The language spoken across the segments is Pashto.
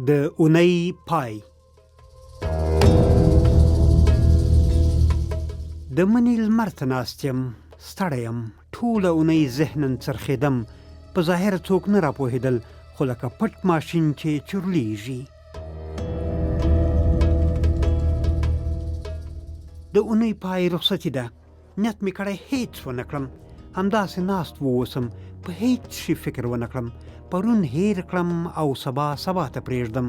د اونۍ پای. د مني لمر ته ناست یم، ستړی یم، ټوله اونۍ ذهناً څرخېدم، په ظاهره څوک نه راپوهېدل، خو لکه پټ ماشین چې چورلیږي. د اونۍ پای رخصتي ده. نیت مې کړی هیڅ ونه کړم، همداسې ناست واوسم، په هیڅ شي فکر ونه کړم، پرون هیر کړم او سبا ته پرېږدم.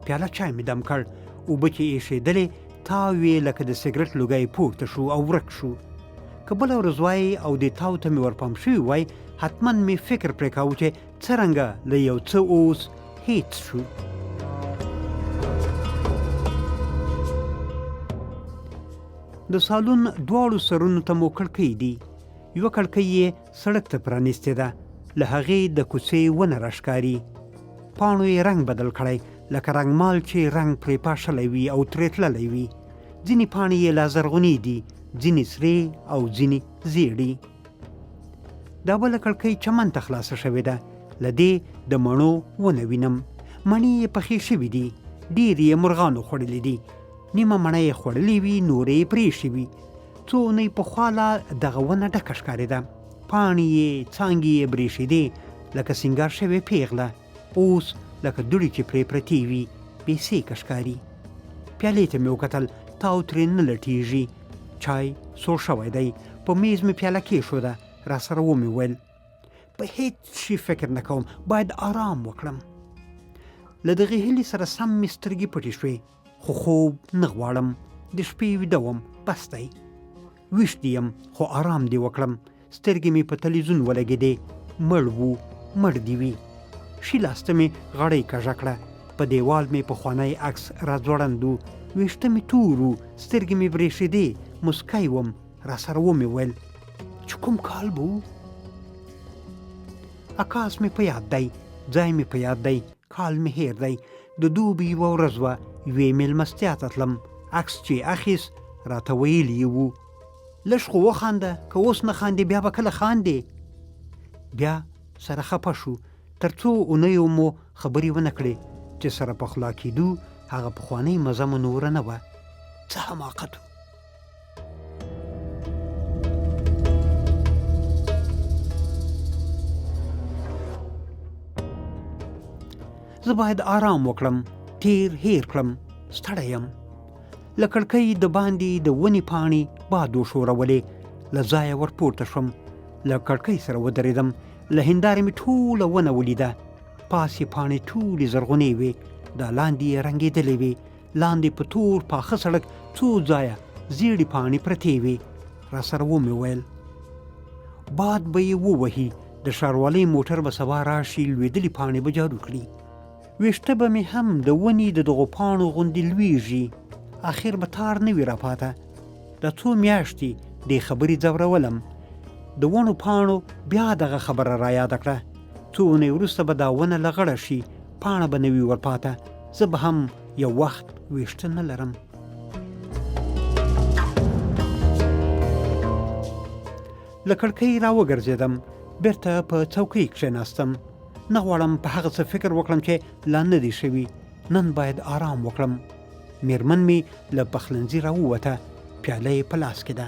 پیاله چای مې دم کړ، اوبه چې ایښېدلې تاو یې لکه د سګرټ لوګی پورته شو او ورک شو. که بله ورځ وای او دې تاو ته مې ورپام شوي وای، حتما مې فکر پرې کاوه چې څرنګه له یو څه اوس هیڅ شو. د سالون دواړو سرونو ته مو کړکۍ دي. یوه کړکۍ یې سړک ته پرانیستې ده، له هغې د کوڅې ونه راښکاري. پاڼو یې رنګ بدل کړی، لکه رنګمال چې رنګ پرې پاشلی وي او ترې تللی وي. ځینې پاڼې یې لا زرغونې دي، ځینې سرې او ځینې زیړې. دا بله کړکۍ چمن ته خلاصه شوې ده، له دې د مڼو ونه وینم. مڼې یې پخې شوي دي، ډېرې یې مرغانو خوړلې دي. نیمه مڼه یې خوړلې وي، نورې یې پرېښې وي. څو اونۍ پخوا لا دغه ونه ډکه ښکارېده، پاڼې یې څانګې یې برېښېدې لکه سینګار شوې پیغله. اوس لکه دوړې چې پرې پرتې وي، بې سیکه ښکاري. پیالې ته مې وکتل، تاو ترې نه لټېږي. چای سوړ شوی دی، په میز مې پیاله کېښوده، راسره ومې ویل په هیڅ شي فکر نه کوم، باید آرام وکړم. له دغې هیلې سره سم مې سترګې پټې شوې، خو خوب نه غواړم، د شپې ویده وم، بس دی. ویښ دې یم، خو آرام دې وکړم. سترګې مې په تلویزیون ولګېدې، مړ وو، مړ دې وي. ښي لاس ته مې غړۍ کږه کړه، په دیوال مې پخوانی عکس راځوړند و، ویښته مې تور و، سترګې مې برېښېدې، مسکی وم، راسره ومې ویل چې کوم کال به و؟ عکاس مې په یاد دی، ځای مې په یاد دی، کال مې هیر دی. د دوبي یوه ورځ وه، یوې مېلمستیا ته تلم. عکس چې اخیست راته ویلي یې وو لږ خو وخانده، که اوس نه خاندې بیا به کله خاندې. بیا سره خفه شو، تر څو اونیو مو خبرې ونه کړې چې سره پخلا کېدو. هغه پخوانۍ مزه مو نوره نه وه. څه حماقت و. زه باید آرام وکړم، تیر هیر کړم، ستړی یم. له کړکۍ د باندې د ونې پاڼې باد وښورولې، له ځایه ورپورته شوم، له کړکۍ سره ودرېدم. له هندارې مې ټوله ونه ولیده، پاس یې پاڼې ټولې زرغونې وې، دا لاندې یې رنګېدلې وې. لاندې په تور پاخه سړک څو ځایه زیړې پاڼې پرتې وې. راسره ومې ویل باد به یې ووهي، د ښاروالۍ موټر به سبا راشي، لوېدلې پاڼې به جارو کړي. ویښته به مې هم د ونې د دغو پاڼو غوندې لویږي. آخر به تار نه وي راپاته. دا څو میاشتې دې خبرې ځورولم. د ونو پاڼو بیا دغه خبره را یاده کړه. څو اونۍ وروسته به دا ونه لغړه شي، پاڼه به نه وي ورپاته. زه به هم یو وخت ویښته نه لرم. له کړکۍ را وګرځېدم، بېرته په څوکۍ کښېناستم. نه غواړم په هغه څه فکر وکړم چې لا نه دي شوي. نن باید آرام وکړم. میرمن مې له پخلنځي را ووته، پیاله یې په لاس کې ده.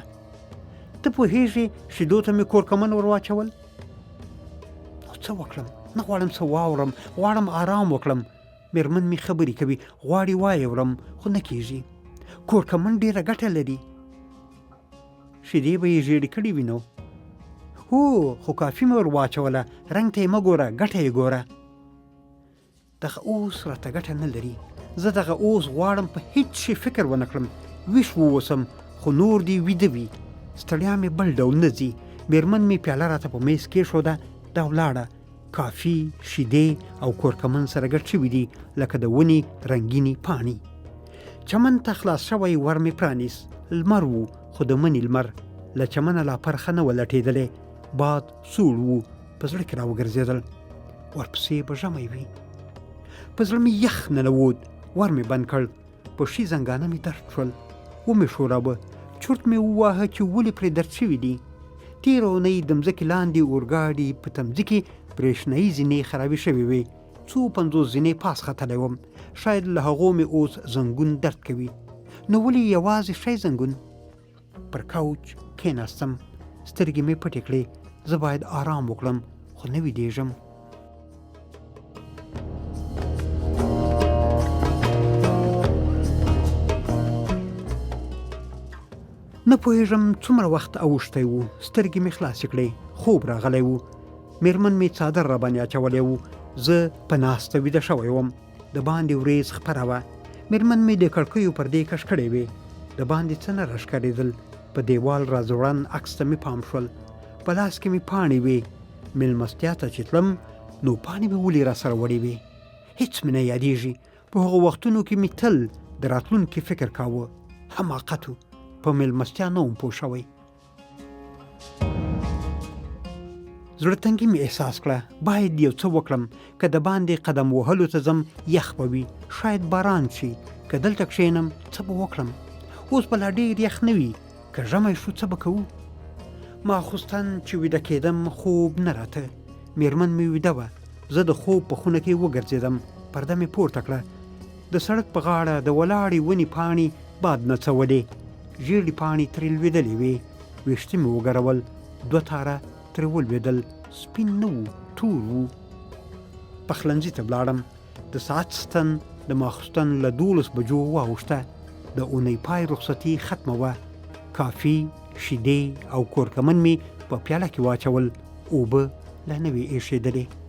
ته پوهېږې شیدو ته مې کورکمن ور واچول. نو څه وکړم؟ نه غواړم څه واورم، غواړم آرام وکړم. میرمن مې خبرې کوي، غواړي وایورم، خو نه کېږي. کورکمن ډېره ګټه لري. شیدې به یې ژېړې کړې وي نو. هو، خو کافي مې ور واچوله، رنګ ته یې مه ګوره، ګټه یې ګوره. دغه اوس راته ګټه نه لري. زه دغه اوس غواړم په هیڅ شي فکر ونه کړم، ویښ واوسم، خو نور دې ویده وي. ستړیا مې بل ډول نه ځي. میرمن مې پیاله راته په میز کېښوده، دا ولاړه. کافي، شیدې او کورکمن سره ګډ شوي دي لکه د ونې رنګینې پاڼې. چمن ته خلاص شوی ور مې پرانیست. لمر و، خو د مني لمر. له چمنه لا پرخه نه وه لټېدلې. باد سوړ و، په زړه کې را وګرځېدل. ورپسې به ژمی وي. په زړه مې یخ ننوت. ور مې بند کړ، په ښي زنګانه مې درد شول. ومې ښوراوه، چورت مې وواهه چې ولې پرې درد شوي دي. تېره اونۍ د مځکې لاندې اورګاډي په تمځي کې برېښنایي زینې خرابې شوې وې. 50 زینې پاس ختلی وم. شاید له هغو مې اوس زنګون درد کوي. نو ولې یوازې شی زنګون؟ پر کوچ کېناستم. سترګې مې پټې کړې. زه باید آرام وکړم خو نه ویدېږم. نه پوهېږم څومره وخت اوښتی و. سترګې مې خلاصې کړې. خوب راغلی و. میرمن مې څادر راباندې اچولی و. زه په ناسته ویده شوی وم. د باندې ورېځ خپره وه. میرمن مې د کړکیو پردې کش کړې وې. د باندې څه نه راښکارېدل. په دیوال راځوړند عکس ته مې پام شول. په لاس کې مې پاڼې وې. مېلمستیا ته چې تلم نو پاڼې مې ولې راسره وړې وې. هېڅ مې نه یادېږي. په هغو وختونو کې مې تل د راتلونکي فکر کاوه. حماقت و. په مېلمستیا نه وم پوه شوی. زړه تنګي مې احساس کړه. باید یو څه وکړم. که د باندې قدم وهلو ته ځم یخ به وي. شاید باران شي. که دلته کښېنم څه به وکړم؟ اوس به لا ډېر یخ نه وي. که ژمی شو څه به کوو؟ ماخوستن چې ویده کېدم خوب نه راته. میرمن مې ویده وه. زه د خوب په خونه کې وګرځېدم. پرده مې پورته کړه. د سړک په غاړه د ولاړې ونې پاڼې باد نڅولې. ژېړې پاڼې ترې لوېدلې وې. ویښته مې وګرول. 2 تاره ترې ولوېدل. سپین نه و، تور و. پخلنځي ته ولاړم. د ساعت ستن د ماخوستن له 12 بجو واوښته. د اونۍ پای رخصتي ختمه وه. کافي، شیدې او کورکمن مې په پیاله کې واچول. اوبه لا نه وې ایښېدلې.